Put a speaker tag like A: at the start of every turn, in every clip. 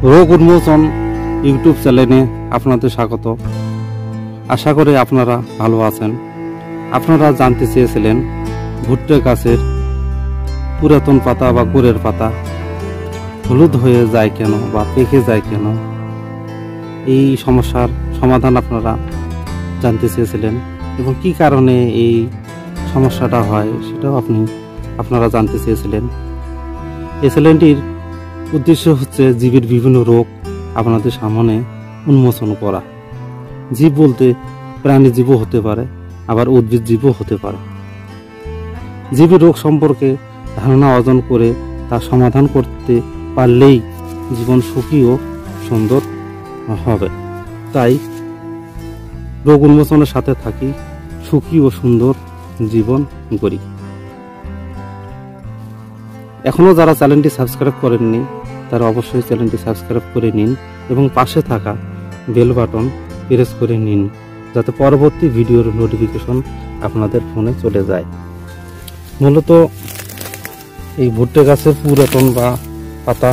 A: রোগ উন্মোচন ইউটিউব চ্যানেলে আপনাদের স্বাগত। আশা করি আপনারা ভালো আছেন। আপনারা জানতে চেয়েছিলেন ভুট্টা গাছের পুরাতন পাতা বা গুড়ের পাতা হলুদ হয়ে যায় কেন বা পেকে যায় কেন, এই সমস্যার সমাধান আপনারা জানতে চেয়েছিলেন এবং কি কারণে এই সমস্যাটা হয় সেটাও আপনারা জানতে চেয়েছিলেন। এই চ্যানেলটির উদ্দেশ্য হচ্ছে জীবের বিভিন্ন রোগ আপনাদের সামনে উন্মোচন করা। জীব বলতে প্রাণী জীবও হতে পারে, আবার উদ্ভিদ জীবও হতে পারে। জীবের রোগ সম্পর্কে ধারণা অর্জন করে তার সমাধান করতে পারলেই জীবন সুখী ও সুন্দর হবে। তাই রোগ উন্মোচনের সাথে থাকি, সুখী ও সুন্দর জীবন করি। এখনও যারা চ্যানেলটি সাবস্ক্রাইব করেননি তারা অবশ্যই চ্যানেলটি সাবস্ক্রাইব করে নিন এবং পাশে থাকা বেল বাটন প্রেস করে নিন, যাতে পরবর্তী ভিডিওর নোটিফিকেশন আপনাদের ফোনে চলে যায়। মূলত এই ভুট্টা গাছের পুরাতন বা পাতা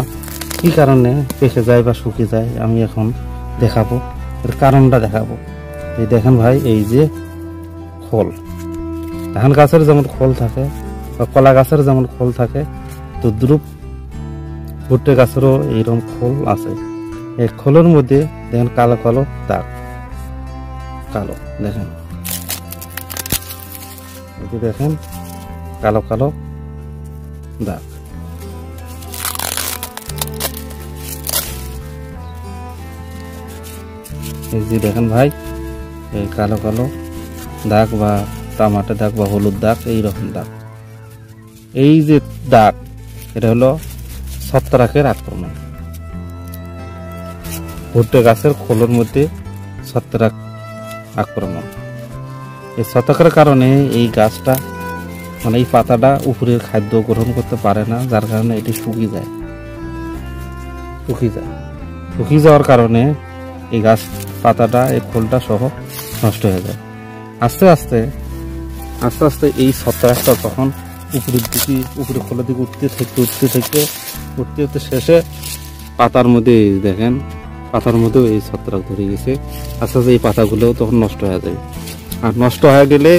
A: কী কারণে পেকে যায় বা শুকিয়ে যায় আমি এখন দেখাবো, এর কারণটা দেখাবো। এই দেখেন ভাই, এই যে খোল, ধান গাছের যেমন খোল থাকে বা কলা গাছের যেমন খোল থাকে, তদ্রুপ ভুট্টা গাছেরও এইরকম খোল আছে। এই খোলের মধ্যে দেখেন কালো কালো দাগ, কালো দেখেন, দেখেন কালো কালো দাগ। এই যে দেখেন ভাই, এই কালো কালো দাগ বা তামাটে দাগ বা হলুদ দাগ, এইরকম দাগ। এই যে দাগ, এটা হলো ছত্রাকের আক্রমণ। ভুট্টা গাছের খোলের মধ্যে ছত্রাক আক্রমণ। এই ছত্রাকের কারণে এই গাছটা মানে এই পাতাটা উপরের খাদ্য গ্রহণ করতে পারে না, যার কারণে এটি শুকিয়ে যায়। শুকিয়ে যাওয়ার কারণে এই গাছ পাতাটা, এই খোলটা সহ নষ্ট হয়ে যায়। আস্তে আস্তে এই ছত্রাকটা তখন উপরে খোলের দিকে উঠতে শেষে পাতার মধ্যে দেখেন, পাতার মধ্যেও এই ছত্রাক ধরে গেছে। আস্তে আস্তে এই পাতাগুলোও তখন নষ্ট হয়ে যায়। আর নষ্ট হয়ে গেলে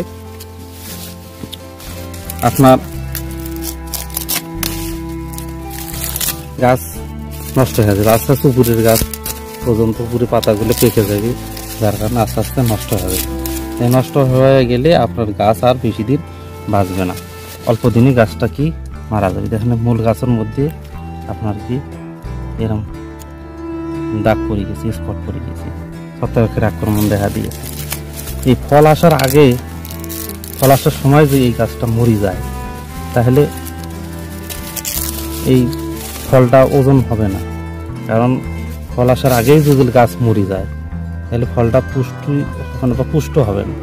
A: আপনার গাছ নষ্ট হয়ে যাবে। আস্তে আস্তে উপরের গাছ পর্যন্ত উপরে পাতাগুলো পেকে যাবে, যার কারণে আস্তে আস্তে নষ্ট হয়ে যাবে। এই নষ্ট হয়ে গেলে আপনার গাছ আর বেশি দিন বাঁচবে না, অল্প দিনই গাছটা কি মারা যাবে। দেখেন মূল গাছের মধ্যে আপনার কি এরকম দাগ পড়ে গেছে, স্পট পড়ে গেছে, ছত্রাকের আক্রমণ দেখা দিয়েছে। এই ফল আসার সময় যে এই গাছটা মরে যায়, তাহলে এই ফলটা ওজন হবে না। কারণ ফল আসার আগেই যদি গাছ মরে যায়, তাহলে ফলটা পুষ্ট হবে না।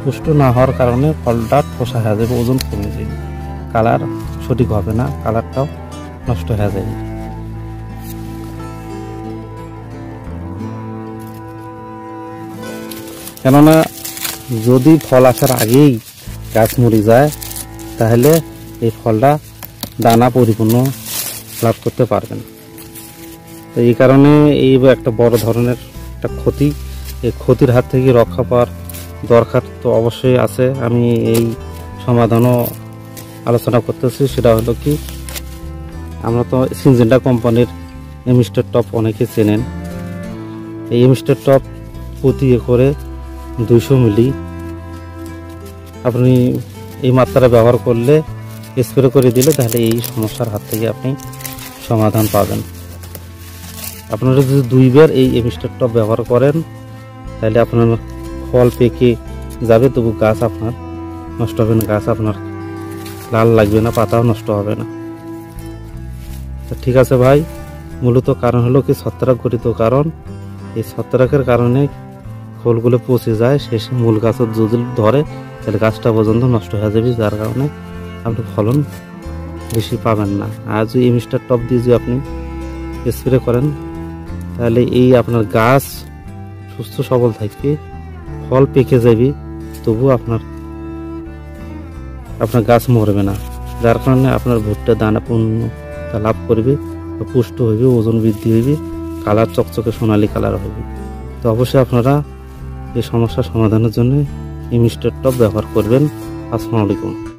A: পুষ্ট না হওয়ার কারণে ফলটা ঠোসা হয়ে যাবে, ওজন কমে যাবে, কালার সঠিক হবে না, কালারটাও নষ্ট হয়ে যাবে। কেননা যদি ফল আসার আগেই গাছ মরে যায়, তাহলে এই ফলটা দানা পরিপূর্ণ লাভ করতে পারবে না। তো এই কারণে এই একটা বড় ধরনের একটা ক্ষতি, এই ক্ষতির হাত থেকে রক্ষা পাওয়ার দরকার তো অবশ্যই আছে। আমি এই সমাধানও আলোচনা করতেছি। সেটা হলো কি, আমরা তো সিনজেন্টা কোম্পানির এমিস্টার টপ অনেকে চেনেন। এই এমিস্টার টপ প্রতি একরে 200 মিলি আপনি এই মাত্রা ব্যবহার করলে, স্প্রে করে দিলে, তাহলে এই সমস্যার হাত থেকে আপনি সমাধান পাবেন। আপনারা যদি 2 বার এই এমিস্টার টপ ব্যবহার করেন, তাহলে আপনার ফল পেকে যাবে, তবু গাছ আপনার নষ্ট হবে না, গাছ আপনার লাল লাগবে না, পাতাও নষ্ট হবে না। ঠিক আছে ভাই, মূলত কারণ হলো কি ছত্রাক ঘটিত কারণ। এই ছত্রাকের কারণে খোলগুলো পচে যায়, শেষে মূল গাছের যদি ধরে, তাহলে গাছটা পর্যন্ত নষ্ট হয়ে যাবে, যার কারণে আপনি ফলন বেশি পাবেন না। আর যদি এমিস্টার টপ দিয়ে যদি আপনি স্প্রে করেন, তাহলে এই আপনার গাছ সুস্থ সবল থাকবে, ফল পেকে যাবে, তবু আপনার গাছ মরবে না, যার কারণে আপনার ভুট্টা দানা পূর্ণ লাভ করবে, পুষ্ট হইবে, ওজন বৃদ্ধি হইবে, কালার চকচকে সোনালী কালার হবে। তো অবশ্যই আপনারা এই সমস্যার সমাধানের জন্য এই মিস্টার টপ ব্যবহার করবেন। আসসালামু আলাইকুম।